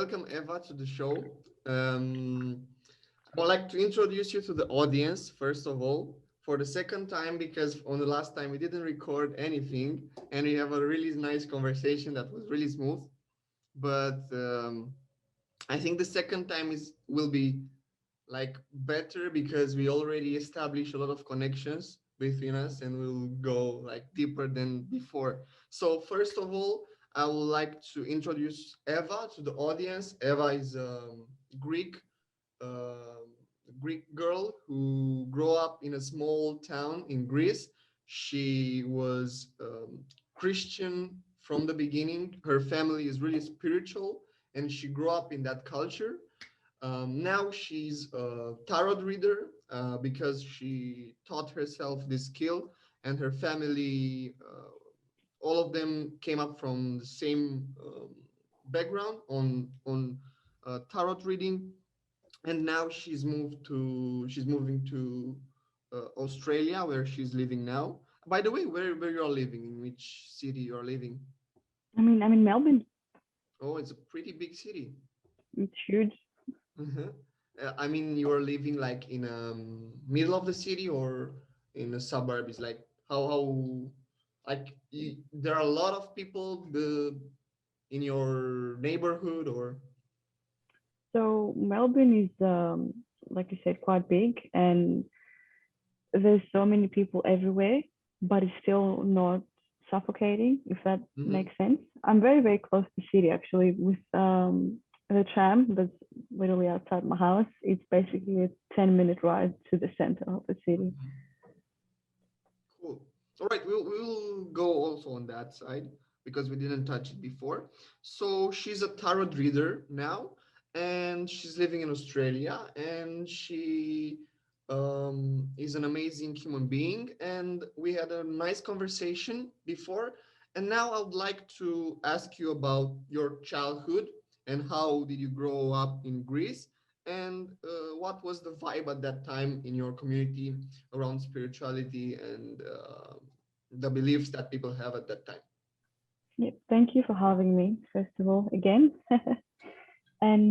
welcome Eva to the show. I would like to introduce you to the audience, first of all, for the second time, because on the last time we didn't record anything and we have a really nice conversation that was really smooth. But I think the second time will be like better because we already established a lot of connections between us and we'll go like deeper than before. So first of all, I would like to introduce Eva to the audience. Eva is a Greek um Greek girl who grew up in a small town in Greece. She was Christian from the beginning. Her family is really spiritual, and she grew up in that culture. Now she's a tarot reader because she taught herself this skill, and her family, all of them came up from the same background on tarot reading. And now she's moving to Australia, where she's living now. By the way, where you're living, in which city you're living? I'm in Melbourne. Oh, it's a pretty big city. It's huge. Mhm. I mean, you're living like in middle of the city or in a suburb. It's like how like there are a lot of people in your neighborhood or. So Melbourne is, like you said, quite big, and there's so many people everywhere, but it's still not suffocating, if that Mhm. makes sense. I'm very, very close to the city actually, with the tram that's literally outside my house. It's basically a 10-minute ride to the center of the city. Mhm. Cool. All right, we'll go also on that side because we didn't touch it before. So she's a tarot reader now, and she's living in Australia, and she is an amazing human being. And we had a nice conversation before, and now I would like to ask you about your childhood and how did you grow up in Greece, and what was the vibe at that time in your community around spirituality and the beliefs that people have at that time. Yeah, thank you for having me, first of all, again. And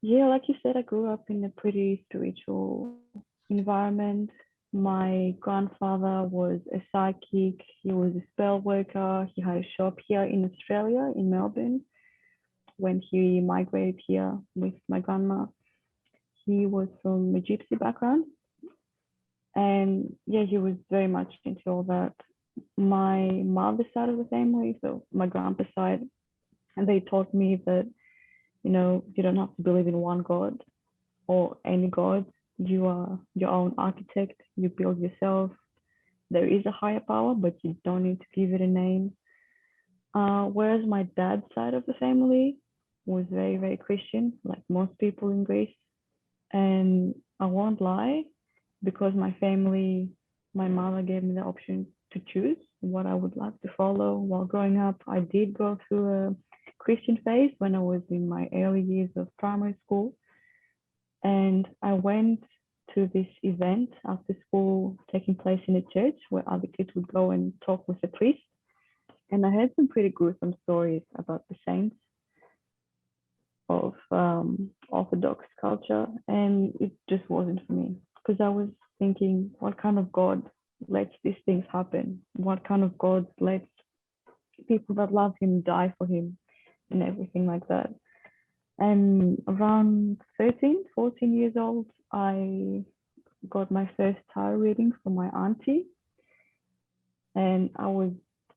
yeah, like you said, I grew up in a pretty spiritual environment. My grandfather was a psychic, he was a spell worker, he had a shop here in Australia, in Melbourne, when he migrated here with my grandma. He was from a gypsy background, and yeah, he was very much into all that. My mother's side of the family, so my grandpa's side, and they taught me that, you don't have to believe in one God or any God. You are your own architect. You build yourself. There is a higher power, but you don't need to give it a name. Whereas my dad's side of the family was very, very Christian, like most people in Greece. And I won't lie, because my family, my mother gave me the option to choose what I would like to follow while growing up. I did go through a Christian phase when I was in my early years of primary school. And I went to this event after school taking place in a church where other kids would go and talk with the priest. And I heard some pretty gruesome stories about the saints of Orthodox culture. And it just wasn't for me, because I was thinking, what kind of God lets these things happen? What kind of God lets people that love him die for him and everything like that? And around 13, 14 years old, I got my first tarot reading from my auntie, and I was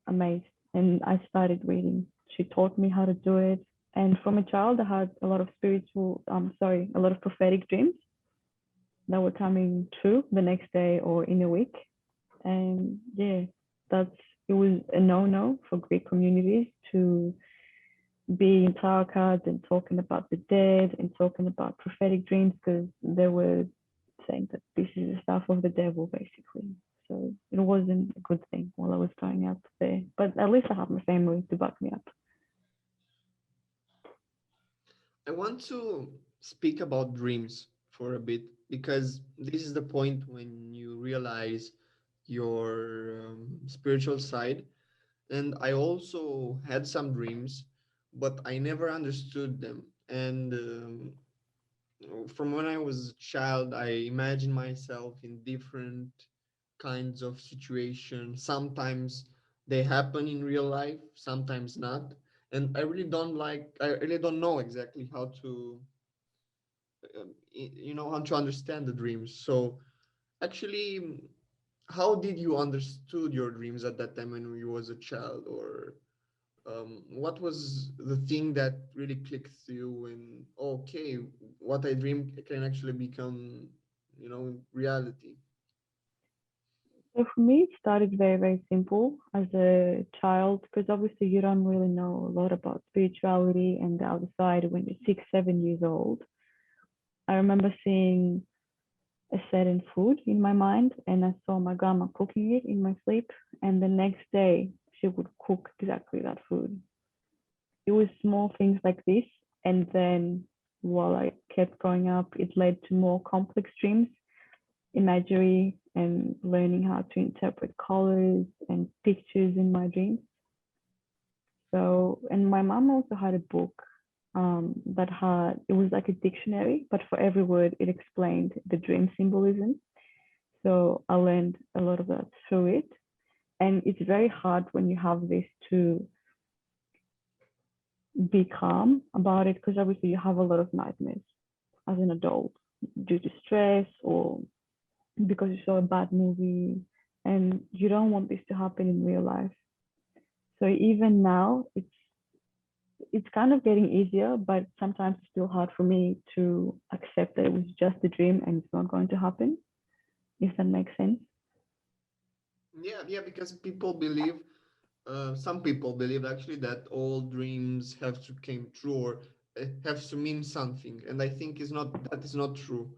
amazed. And I started reading. She taught me how to do it. And from a child, I had a lot of a lot of prophetic dreams that were coming true the next day or in a week. And yeah, that's it was a no-no for Greek communities to be in tarot cards and talking about the dead and talking about prophetic dreams, because they were saying that this is the stuff of the devil, basically. So it wasn't a good thing while I was growing up there. But at least I have my family to back me up. I want to speak about dreams for a bit because this is the point when you realize your spiritual side. And I also had some dreams but I never understood them. And from when I was a child, I imagined myself in different kinds of situations. Sometimes they happen in real life, sometimes not. And I really don't know exactly how to, how to understand the dreams. So actually, how did you understood your dreams at that time when you was a child, or what was the thing that really clicked to you and okay, what I dream can actually become, reality? So for me, it started very, very simple as a child, because obviously you don't really know a lot about spirituality and the other side when you're 6, 7 years old. I remember seeing a certain food in my mind, and I saw my grandma cooking it in my sleep, and the next day she would cook exactly that food. It was small things like this, and then while I kept growing up, it led to more complex dreams, imagery, and learning how to interpret colors and pictures in my dreams. So, and my mom also had a book that had, it was like a dictionary, but for every word, it explained the dream symbolism. So I learned a lot of that through it. And it's very hard when you have this to be calm about it, because obviously you have a lot of nightmares as an adult due to stress or because you saw a bad movie, and you don't want this to happen in real life. So even now, it's kind of getting easier, but sometimes it's still hard for me to accept that it was just a dream and it's not going to happen, if that makes sense. Yeah, yeah, because people believe, some people believe actually that all dreams have to came true, or have to mean something, and I think that is not true,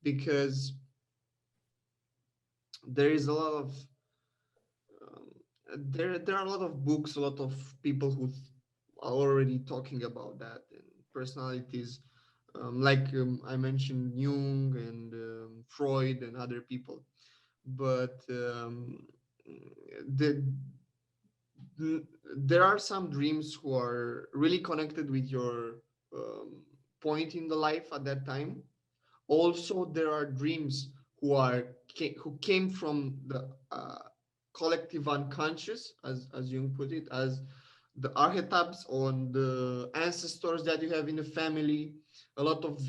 because there is a lot of um, there are a lot of books, a lot of people who are already talking about that, and personalities, I mentioned Jung and Freud and other people, but the, there are some dreams who are really connected with your um, point in the life at that time. Also, there are dreams who came from the collective unconscious, as Jung put it, as the archetypes on the ancestors that you have in the family. A lot of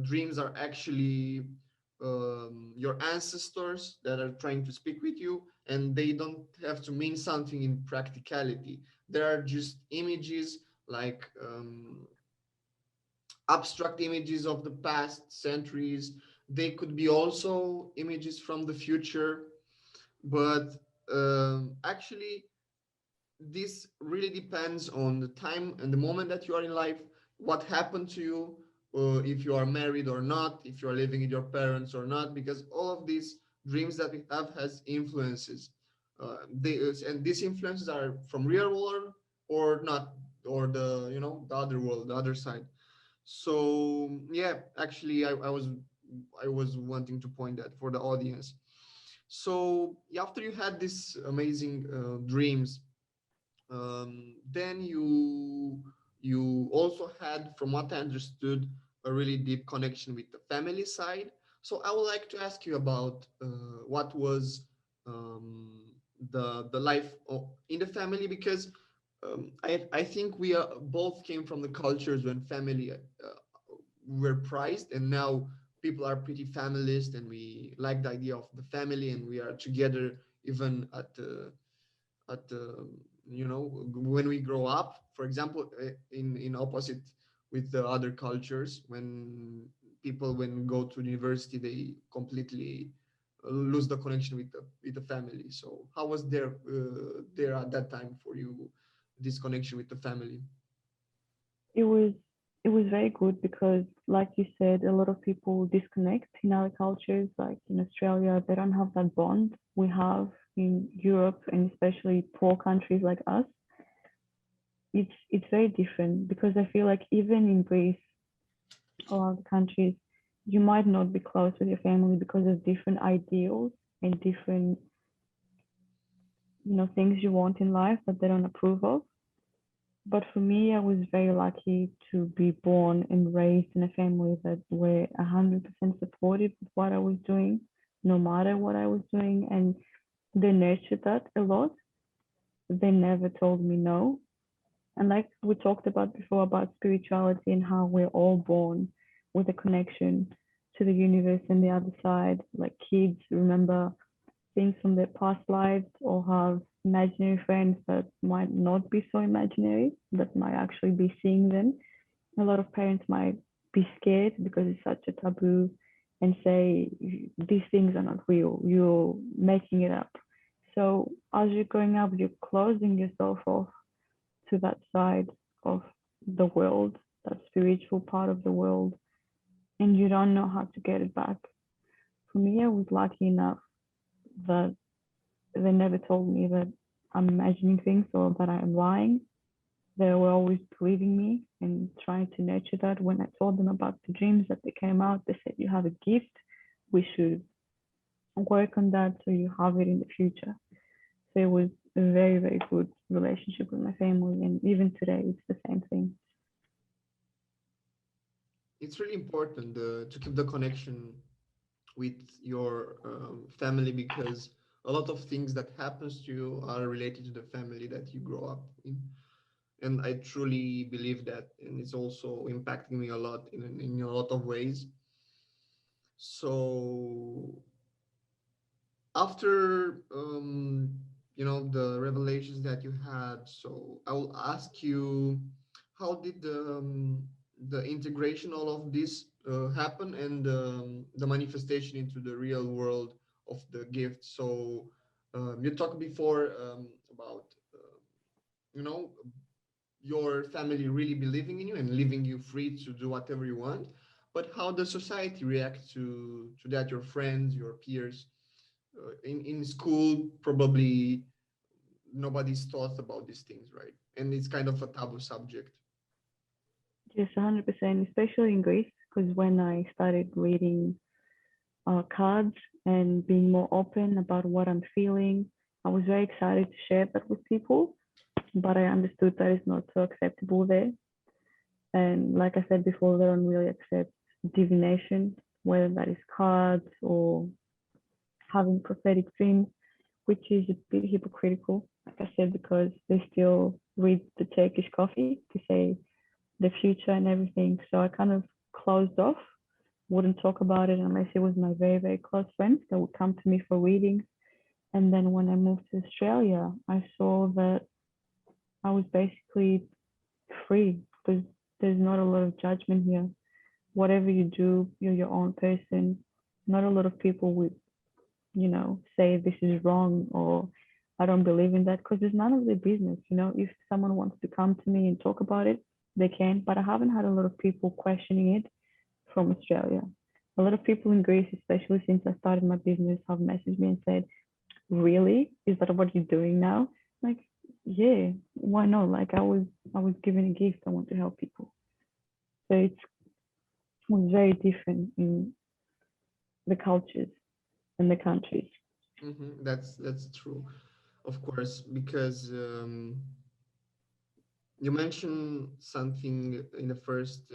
dreams are actually your ancestors that are trying to speak with you, and they don't have to mean something in practicality. There are just images, like abstract images of the past centuries. They could be also images from the future, but actually, this really depends on the time and the moment that you are in life, what happened to you, if you are married or not, if you are living with your parents or not, because all of these dreams that we have has influences. And these influences are from real world or not, or the other world, the other side. So yeah, actually, I was wanting to point that for the audience. So after you had these amazing dreams, then you also had, from what I understood, a really deep connection with the family side. So I would like to ask you about what was the life in the family, because I think we both came from the cultures when family were prized, and now people are pretty familist, and we like the idea of the family, and we are together even at when we grow up, for example, in opposite with the other cultures, when people when go to university, they completely lose the connection with the family. So how was there at that time for you, this connection with the family? It was it was very good because, like you said, a lot of people disconnect in other cultures. Like in Australia, they don't have that bond we have in Europe, and especially poor countries like us. It's very different because I feel like even in Greece or other countries, you might not be close with your family because of different ideals and different things you want in life that they don't approve of. But for me, I was very lucky to be born and raised in a family that were 100% supportive of what I was doing, no matter what I was doing. And they nurtured that a lot. They never told me no. And like we talked about before about spirituality and how we're all born with a connection to the universe and the other side. Like kids remember things from their past lives or have imaginary friends that might not be so imaginary, that might actually be seeing them. A lot of parents might be scared because it's such a taboo and say these things are not real, you're making it up. So as you're growing up, you're closing yourself off to that side of the world, that spiritual part of the world, and you don't know how to get it back. For me, I was lucky enough that they never told me that I'm imagining things or that I am lying. They were always believing me and trying to nurture that. When I told them about the dreams that they came out, they said, "You have a gift. We should work on that so you have it in the future." So it was a very, very good relationship with my family. And even today, it's the same thing. It's really important to keep the connection with your family, because a lot of things that happens to you are related to the family that you grow up in. And I truly believe that, and it's also impacting me a lot in a lot of ways. So after the revelations that you had, so I will ask you, how did the integration all of this happen, and the manifestation into the real world of the gift? So you talked before about you know your family really believing in you and leaving you free to do whatever you want, but how does society react to that? Your friends, your peers, in school, probably nobody's thought about these things, right? And it's kind of a taboo subject. Yes, 100%, especially in Greece, because when I started reading cards and being more open about what I'm feeling, I was very excited to share that with people, but I understood that it's not so acceptable there. And like I said before, they don't really accept divination, whether that is cards or having prophetic dreams, which is a bit hypocritical, like I said, because they still read the Turkish coffee to say the future and everything. So I kind of closed off, wouldn't talk about it unless it was my very, very close friends that would come to me for readings. And then when I moved to Australia, I saw that I was basically free because there's not a lot of judgment here. Whatever you do, you're your own person. Not a lot of people would, say this is wrong or I don't believe in that because it's none of their business. If someone wants to come to me and talk about it, they can. But I haven't had a lot of people questioning it from Australia. A lot of people in Greece, especially since I started my business, have messaged me and said, "Really? Is that what you're doing now?" Like, yeah, why not? Like I was given a gift. I want to help people. So it was very different in the cultures and the countries. That's true, of course, because you mentioned something in the first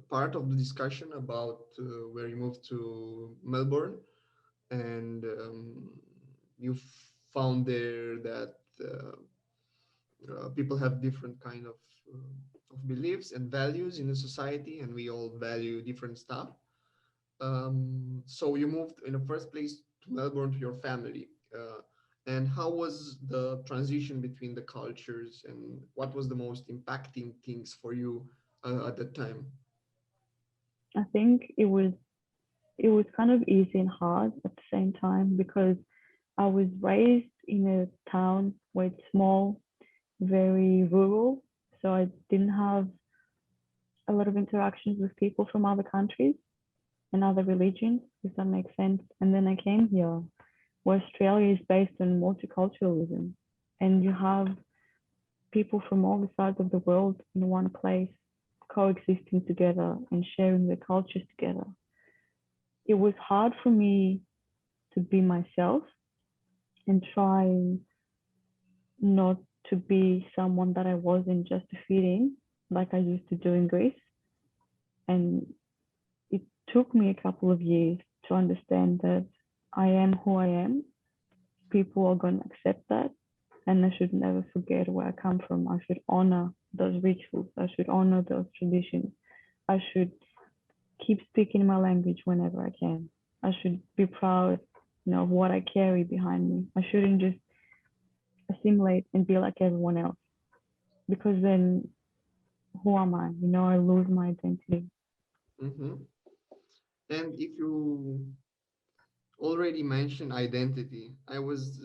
part of the discussion about where you moved to Melbourne, and you found there that people have different kind of beliefs and values in the society, and we all value different stuff. So you moved in the first place to Melbourne to your family. And how was the transition between the cultures, and what was the most impacting things for you at that time? I think it was kind of easy and hard at the same time because I was raised in a town where it's small, very rural, so I didn't have a lot of interactions with people from other countries and other religions, if that makes sense. And then I came here, where Australia is based on multiculturalism, and you have people from all the sides of the world in one place coexisting together and sharing their cultures together. It was hard for me to be myself and try not to be someone that I wasn't just to fit in, like I used to do in Greece. And it took me a couple of years to understand that I am who I am. People are going to accept that. And I should never forget where I come from. I should honor those rituals. I should honor those traditions. I should keep speaking my language whenever I can. I should be proud, of what I carry behind me. I shouldn't just assimilate and be like everyone else because then who am I? I lose my identity. Mm-hmm. And if you already mentioned identity, I was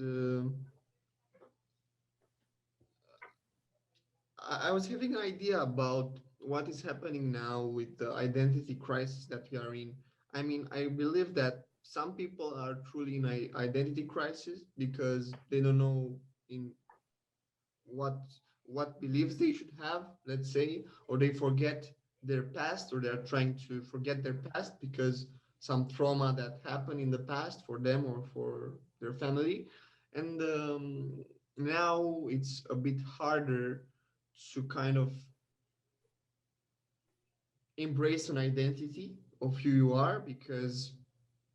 having an idea about what is happening now with the identity crisis that we are in. I mean, I believe that some people are truly in a identity crisis because they don't know in what what beliefs they should have, let's say, or they forget their past, or they're trying to forget their past because some trauma that happened in the past for them or for their family. And now it's a bit harder to kind of embrace an identity of who you are because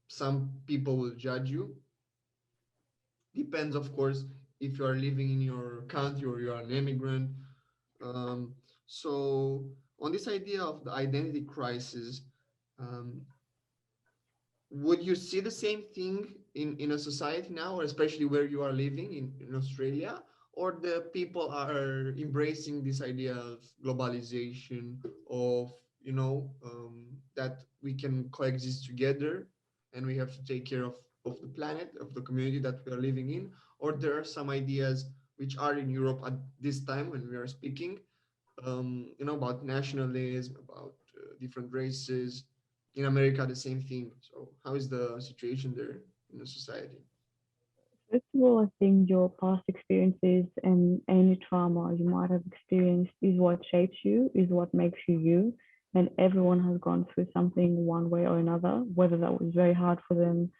some people will judge you. Depends, of course, if you are living in your country or you are an immigrant. So, on this idea of the identity crisis, um, would you see the same thing in a society now, or especially where you are living in Australia, or the people are embracing this idea of globalization, of that we can coexist together and we have to take care of the planet, of the community that we are living in, or there are some ideas which are in Europe at this time when we are speaking, about nationalism, about different races. In America, the same thing. So, how is the situation there in the society? First of all, I think your past experiences and any trauma you might have experienced is what shapes you, is what makes you you. And everyone has gone through something one way or another, whether that was very hard for them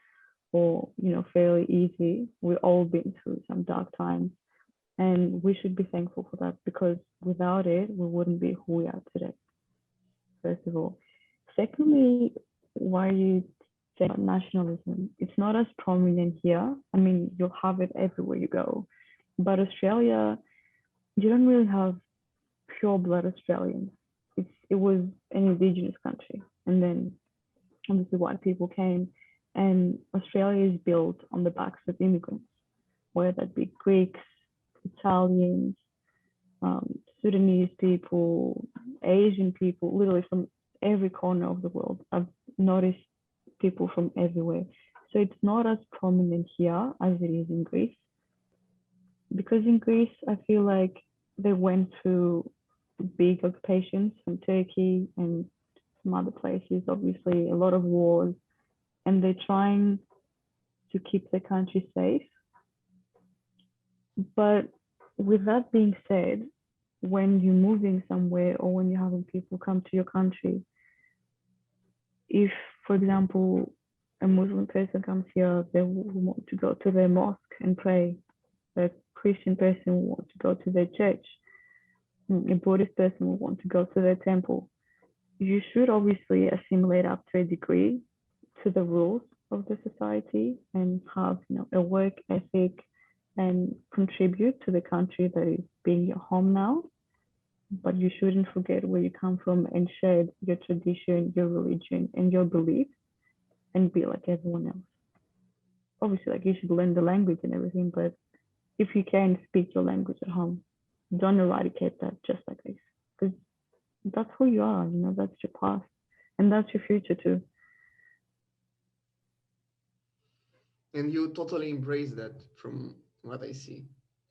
or, fairly easy. We've all been through some dark times. And we should be thankful for that because without it, we wouldn't be who we are today, first of all. Secondly, why you say nationalism? It's not as prominent here. I mean, you'll have it everywhere you go. But Australia, you don't really have pure blood Australians. It was an indigenous country. And then obviously white people came. And Australia is built on the backs of immigrants, whether that be Greeks, Italians, Sudanese people, Asian people, literally from every corner of the world. I've noticed people from everywhere. So it's not as prominent here as it is in Greece. Because in Greece, I feel like they went through big occupations from Turkey and some other places, obviously, a lot of wars, and they're trying to keep the country safe. But with that being said, when you're moving somewhere or when you're having people come to your country, if, for example, a Muslim person comes here, they will want to go to their mosque and pray. A Christian person will want to go to their church. A Buddhist person will want to go to their temple. You should obviously assimilate up to a degree to the rules of the society and have, a work ethic and contribute to the country that is being your home now. But you shouldn't forget where you come from and share your tradition, your religion, and your beliefs and be like everyone else. Obviously, like you should learn the language and everything, but if you can speak your language at home, don't eradicate that just like this. Because that's who you are, that's your past. And that's your future too. And you totally embrace that from what I see.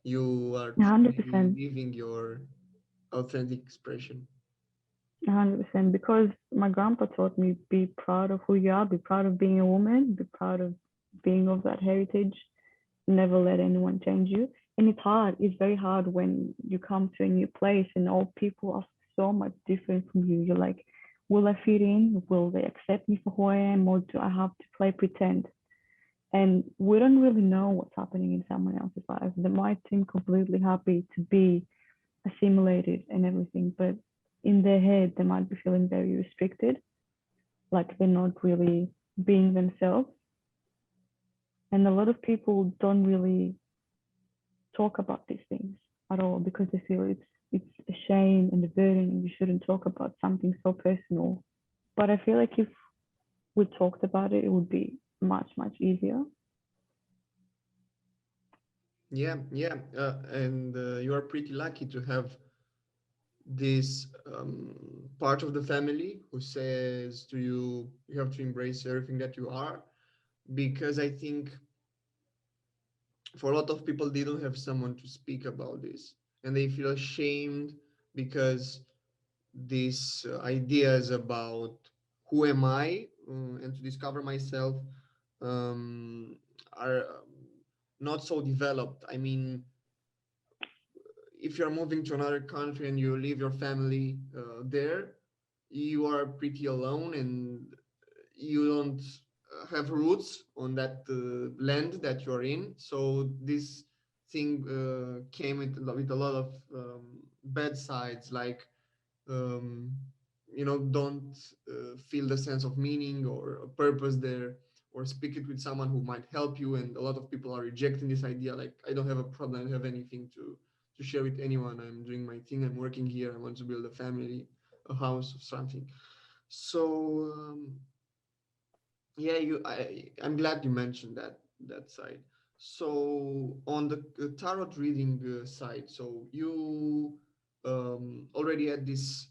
You are truly 100%. living your authentic expression. 100%. Because my grandpa taught me be proud of who you are, be proud of being a woman, be proud of being of that heritage, never let anyone change you. And it's hard. It's very hard when you come to a new place and all people are so much different from you. You're like, will I fit in? Will they accept me for who I am? Or do I have to play pretend? And we don't really know what's happening in someone else's life. They might seem completely happy to be assimilated and everything, but in their head, they might be feeling very restricted, like they're not really being themselves. And a lot of people don't really talk about these things at all because they feel it's a shame and a burden and you shouldn't talk about something so personal. But I feel like if we talked about it, it would be much, much easier. Yeah, yeah, and you are pretty lucky to have this part of the family who says to you, you have to embrace everything that you are, because I think for a lot of people, they don't have someone to speak about this, and they feel ashamed because these ideas about who am I and to discover myself um, are not so developed. I mean, if you're moving to another country and you leave your family there, you are pretty alone and you don't have roots on that land that you're in. So this thing came with a lot of bad sides, like um, don't feel the sense of meaning or a purpose there, or speak it with someone who might help you. And a lot of people are rejecting this idea, like, I don't have a problem, I don't have anything to share with anyone, I'm doing my thing, I'm working here, I want to build a family, a house or something. So yeah, I'm glad you mentioned that side. So on the tarot reading side, so you already had these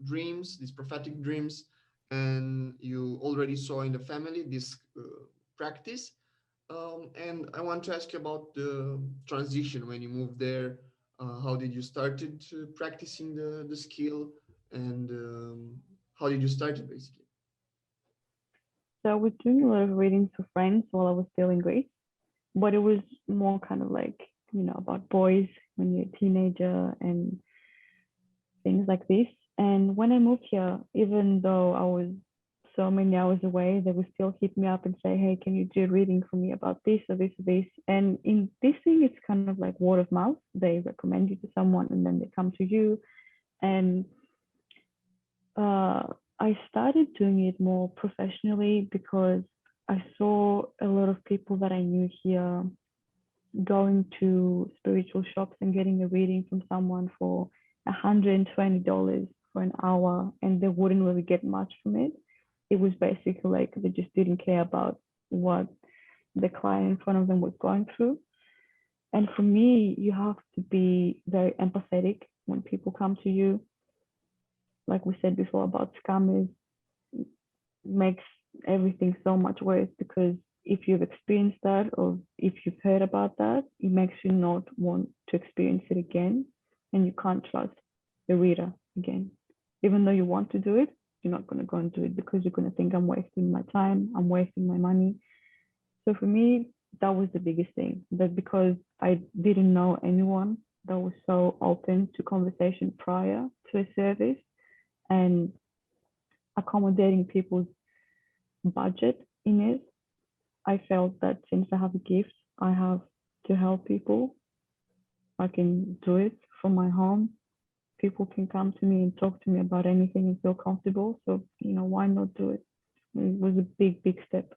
dreams, these prophetic dreams, and you already saw in the family this practice. And I want to ask you about the transition when you moved there. How did you started practicing the skill, and how did you start it basically? So I was doing a lot of readings for friends while I was still in Greece, but it was more kind of like, about boys when you're a teenager and things like this. And when I moved here, even though I was so many hours away, they would still hit me up and say, hey, can you do a reading for me about this or this or this? And in this thing, it's kind of like word of mouth. They recommend you to someone and then they come to you. And uh, I started doing it more professionally because I saw a lot of people that I knew here going to spiritual shops and getting a reading from someone for $120 for an hour, and they wouldn't really get much from it. It was basically like they just didn't care about what the client in front of them was going through. And for me, you have to be very empathetic when people come to you. Like we said before about scammers, makes everything so much worse because if you've experienced that or if you've heard about that, it makes you not want to experience it again and you can't trust the reader again. Even though you want to do it, you're not going to go and do it because you're going to think I'm wasting my time, I'm wasting my money. So for me, that was the biggest thing. That because I didn't know anyone that was so open to conversation prior to a service and accommodating people's budget in it, I felt that since I have a gift, I have to help people. I can do it from my home. People can come to me and talk to me about anything and feel comfortable. So, why not do it? It was a big, big step.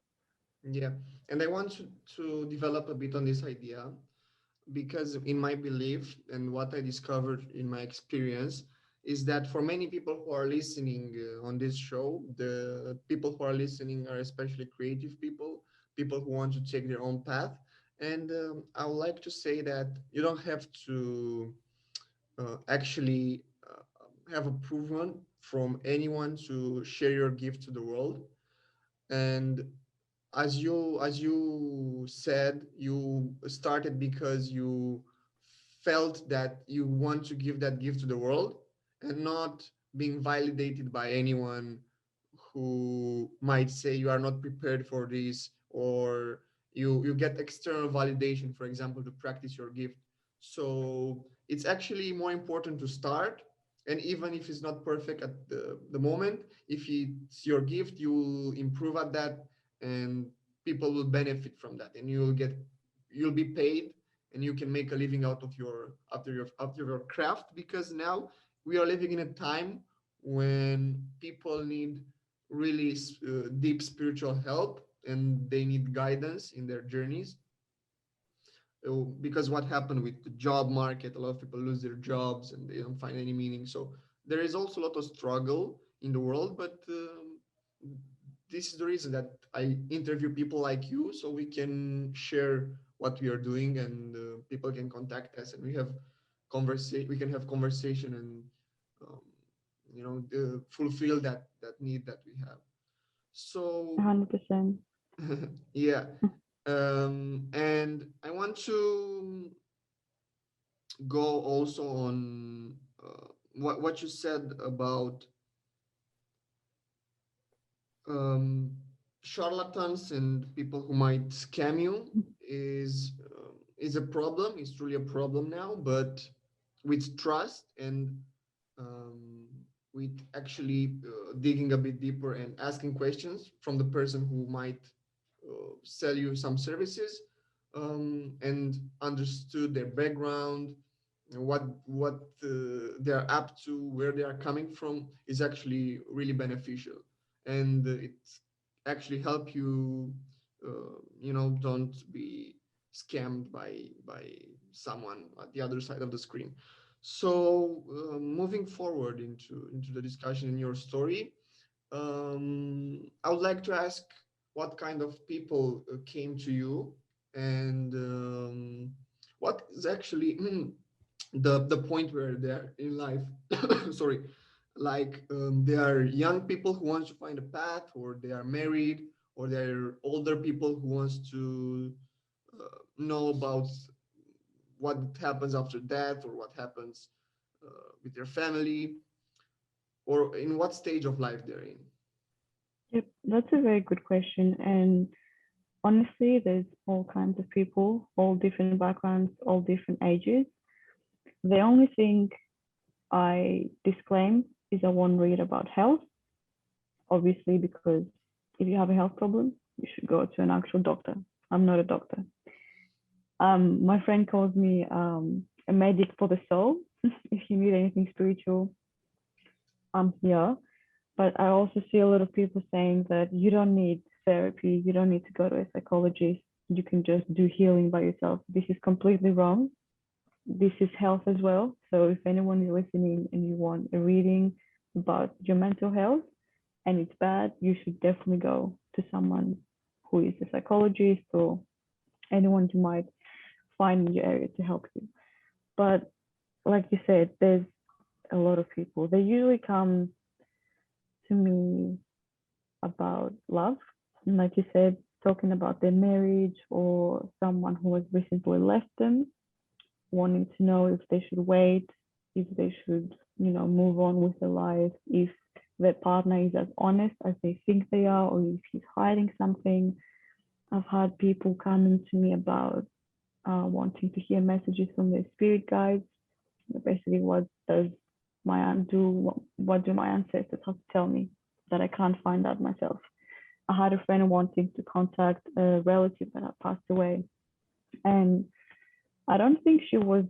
Yeah, and I want to develop a bit on this idea because, in my belief and what I discovered in my experience, is that for many people who are listening on this show, the people who are listening are especially creative people, people who want to take their own path. And I would like to say that you don't have to actually have approval from anyone to share your gift to the world. And as you said, you started because you felt that you want to give that gift to the world and not being validated by anyone who might say you are not prepared for this, or you get external validation, for example, to practice your gift. So it's actually more important to start, and even if it's not perfect at the moment, if it's your gift, you will improve at that. And people will benefit from that, and you'll be paid, and you can make a living out of your craft, because now we are living in a time when people need really deep spiritual help, and they need guidance in their journeys. Because what happened with the job market, a lot of people lose their jobs and they don't find any meaning. So there is also a lot of struggle in the world, but this is the reason that I interview people like you, so we can share what we are doing, and people can contact us, and we can have conversation, and um, fulfill that need that we have. So 100%. yeah. And I want to go also on what you said about um, charlatans and people who might scam you is a problem. It's truly a problem now, but with trust, and um, with actually digging a bit deeper and asking questions from the person who might sell you some services, and understood their background, what they are up to, where they are coming from, is actually really beneficial, and it actually help you, don't be scammed by someone at the other side of the screen. So moving forward into the discussion in your story, I would like to ask what kind of people came to you, and what is actually the point where they're in life. Sorry, like they are young people who want to find a path, or they are married, or they're older people who wants to know about what happens after death, or what happens with their family, or in what stage of life they're in. Yep, that's a very good question. And honestly, there's all kinds of people, all different backgrounds, all different ages. The only thing I disclaim is I won't read about health, obviously, because if you have a health problem, you should go to an actual doctor. I'm not a doctor. My friend calls me a medic for the soul. If you need anything spiritual, I'm here. But I also see a lot of people saying that you don't need therapy, you don't need to go to a psychologist, you can just do healing by yourself. This is completely wrong. This is health as well. So if anyone is listening and you want a reading about your mental health and it's bad, you should definitely go to someone who is a psychologist or anyone you might find in your area to help you. But like you said, there's a lot of people. They usually come to me about love, and like you said, talking about their marriage or someone who has recently left them, wanting to know if they should wait, if they should, move on with their life, if their partner is as honest as they think they are, or if he's hiding something. I've had people coming to me about wanting to hear messages from their spirit guides. Basically, what does my aunt do? What do my ancestors have to tell me that I can't find out myself? I had a friend wanting to contact a relative that had passed away, and I don't think she was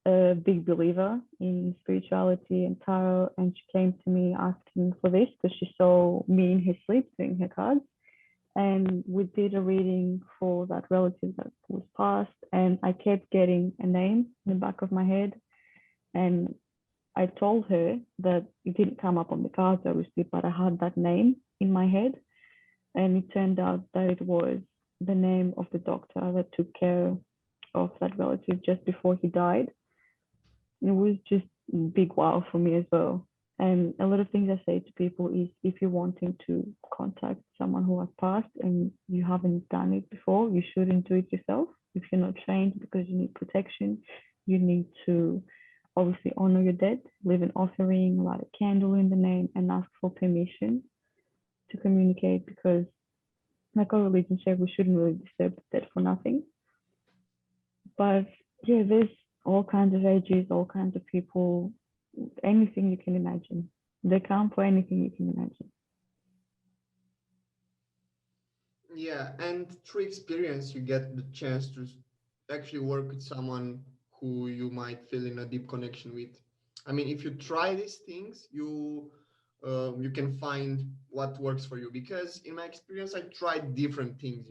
a big believer in spirituality and tarot, and she came to me asking for this because she saw me in her sleep doing her cards. And we did a reading for that relative that was passed, and I kept getting a name in the back of my head. And I told her that it didn't come up on the cards, obviously, but I had that name in my head. And it turned out that it was the name of the doctor that took care of that relative just before he died. It was just big wow for me as well. And a lot of things I say to people is if you're wanting to contact someone who has passed and you haven't done it before, you shouldn't do it yourself. If you're not trained because you need protection, you need to obviously honor your dead, leave an offering, light a candle in the name, and ask for permission to communicate, because like our religion said, we shouldn't really disturb the dead for nothing. But yeah, there's all kinds of ages, all kinds of people, anything you can imagine. They come for anything you can imagine. Yeah, and through experience, you get the chance to actually work with someone who you might feel in a deep connection with. I mean, if you try these things, you can find what works for you. Because in my experience, I tried different things.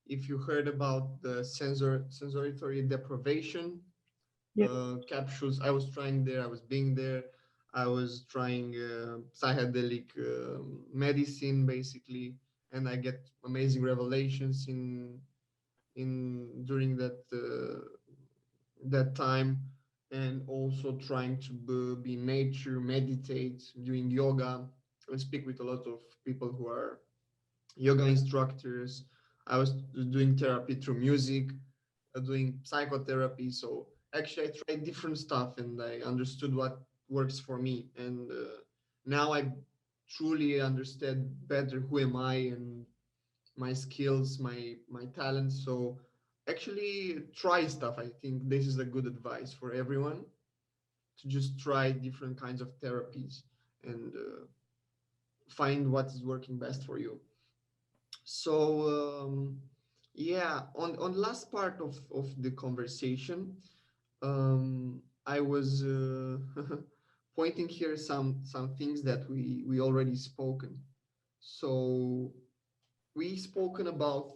If you heard about the sensory deprivation Yep. capsules, I was trying there. I was being there. I was trying psychedelic medicine basically, and I get amazing revelations in during that time, and also trying to be in nature, meditate, doing yoga, and speak with a lot of people who are yoga instructors. I was doing therapy through music, doing psychotherapy. So actually, I tried different stuff and I understood what works for me. And now I truly understand better who am I and my skills, my talents. So actually, try stuff. I think this is a good advice for everyone to just try different kinds of therapies and find what is working best for you. So yeah, on last part of the conversation, I was pointing here some things that we already spoken. So we spoken about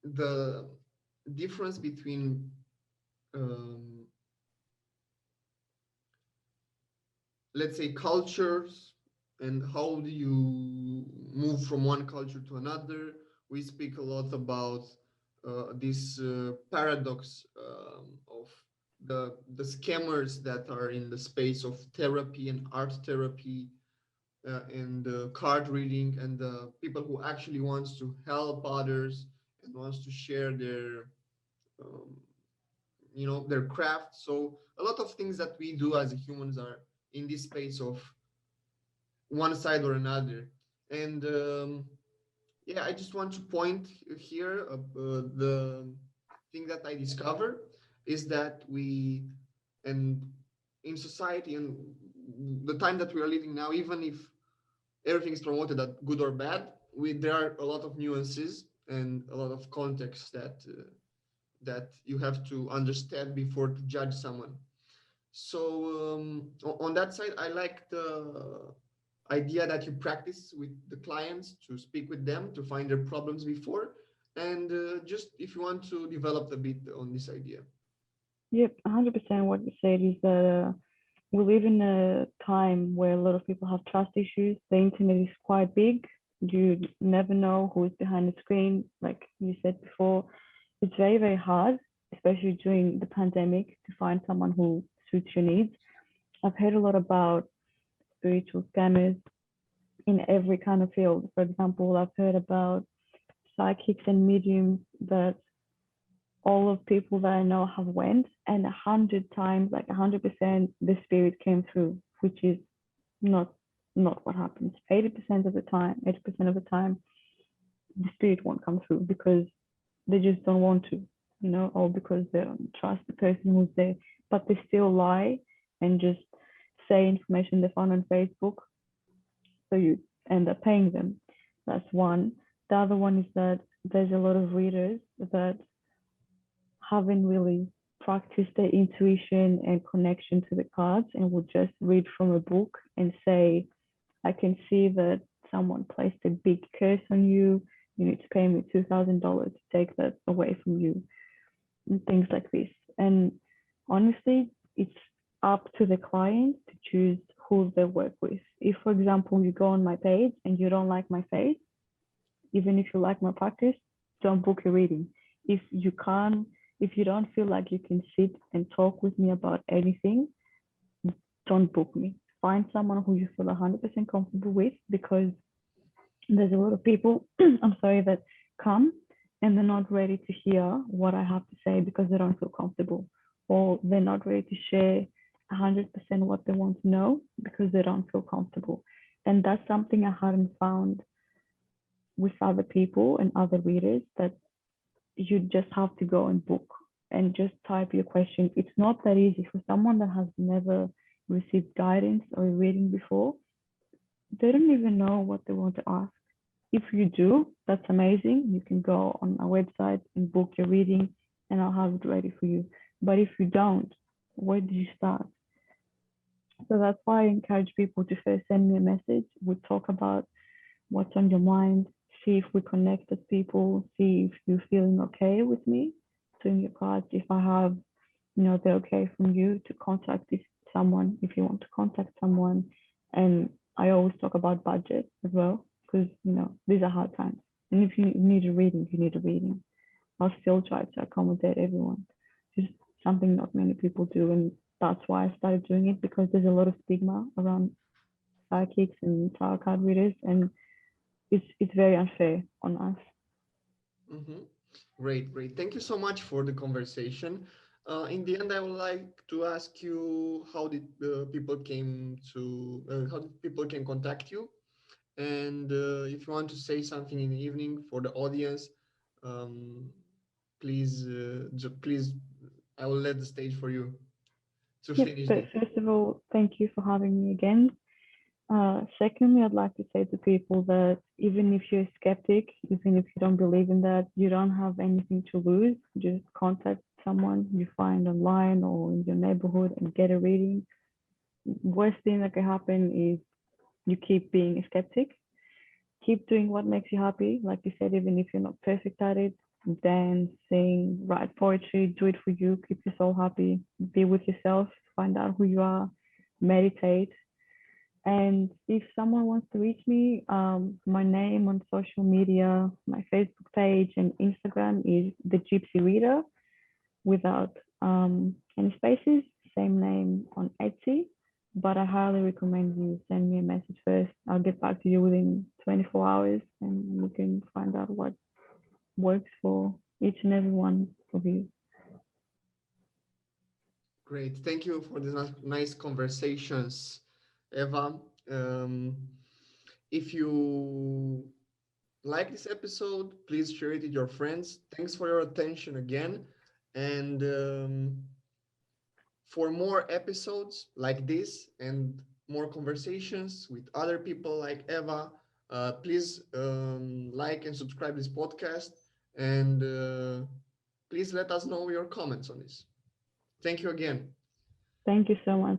the difference between um, let's say cultures and how do you move from one culture to another. We speak a lot about this paradox of the scammers that are in the space of therapy and art therapy and card reading, and the people who actually wants to help others and wants to share um, their craft. So a lot of things that we do as humans are in this space of one side or another. And yeah, I just want to point here the thing that I discovered is that and in society and the time that we are living now, even if everything is promoted as good or bad, there are a lot of nuances and a lot of context that you have to understand before to judge someone. So on that side, I like the idea that you practice with the clients to speak with them to find their problems before, and just if you want to develop a bit on this idea. Yep, 100% what you said is that we live in a time where a lot of people have trust issues. The internet is quite big. You never know who is behind the screen. Like you said before, it's very, very hard, especially during the pandemic, to find someone who suits your needs. I've heard a lot about spiritual scammers in every kind of field. For example, I've heard about psychics and mediums that all of people that I know have went, and 100 times, like 100%, the spirit came through, which is not not what happens. 80% of the time, 80% of the time, the spirit won't come through because they just don't want to, or because they don't trust the person who's there. But they still lie and just say information they found on Facebook, so you end up paying them. That's one. The other one is that there's a lot of readers that haven't really practiced their intuition and connection to the cards and will just read from a book and say, I can see that someone placed a big curse on you. You need to pay me $2,000 to take that away from you, and things like this. And honestly, it's up to the client to choose who they work with. If, for example, you go on my page and you don't like my face, even if you like my practice, don't book a reading. If you can't, if you don't feel like you can sit and talk with me about anything, don't book me. Find someone who you feel 100% comfortable with, because there's a lot of people, I'm sorry, that come and they're not ready to hear what I have to say because they don't feel comfortable, or they're not ready to share 100% what they want to know because they don't feel comfortable. And that's something I hadn't found with other people and other readers, that you just have to go and book and just type your question. It's not that easy for someone that has never received guidance or reading before. They don't even know what they want to ask. if you do, that's amazing. You can go on our website and book your reading, and I'll have it ready for you. But if you don't, where do you start? So that's why I encourage people to first send me a message. We talk about what's on your mind, see if we connect as people, see if you're feeling okay with me doing your cards. If I have, the okay from you to contact this someone, if you want to contact someone. And I always talk about budget as well, because, these are hard times. And if you need a reading, you need a reading. I'll still try to accommodate everyone. Just something not many people do. And that's why I started doing it, because there's a lot of stigma around psychics and tarot card readers, and it's very unfair on us. Mm-hmm. Great, great. Thank you so much for the conversation. In the end, I would like to ask you how did people came to how did people can contact you, and if you want to say something in the evening for the audience, um, please, please, I will let the stage for you to Yep. finish So this. first of all, thank you for having me again. Secondly, I'd like to say to people that even if you're a skeptic, even if you don't believe in that, you don't have anything to lose. Just contact someone you find online or in your neighborhood and get a reading. Worst thing that can happen is you keep being a skeptic. Keep doing what makes you happy. Like you said, even if you're not perfect at it, dance, sing, write poetry, do it for you. Keep your soul happy. Be with yourself. Find out who you are. Meditate. And if someone wants to reach me, my name on social media, my Facebook page and Instagram is TheGypsyReader without any spaces. Same name on Etsy. But I highly recommend you send me a message first. I'll get back to you within 24 hours, and you can find out what works for each and every one of you. Great. Thank you for these nice conversations, Eva. Um, if you like this episode, please share it with your friends. Thanks for your attention again. And for more episodes like this and more conversations with other people like Eva, please like and subscribe this podcast. And please let us know your comments on this. Thank you again. Thank you so much.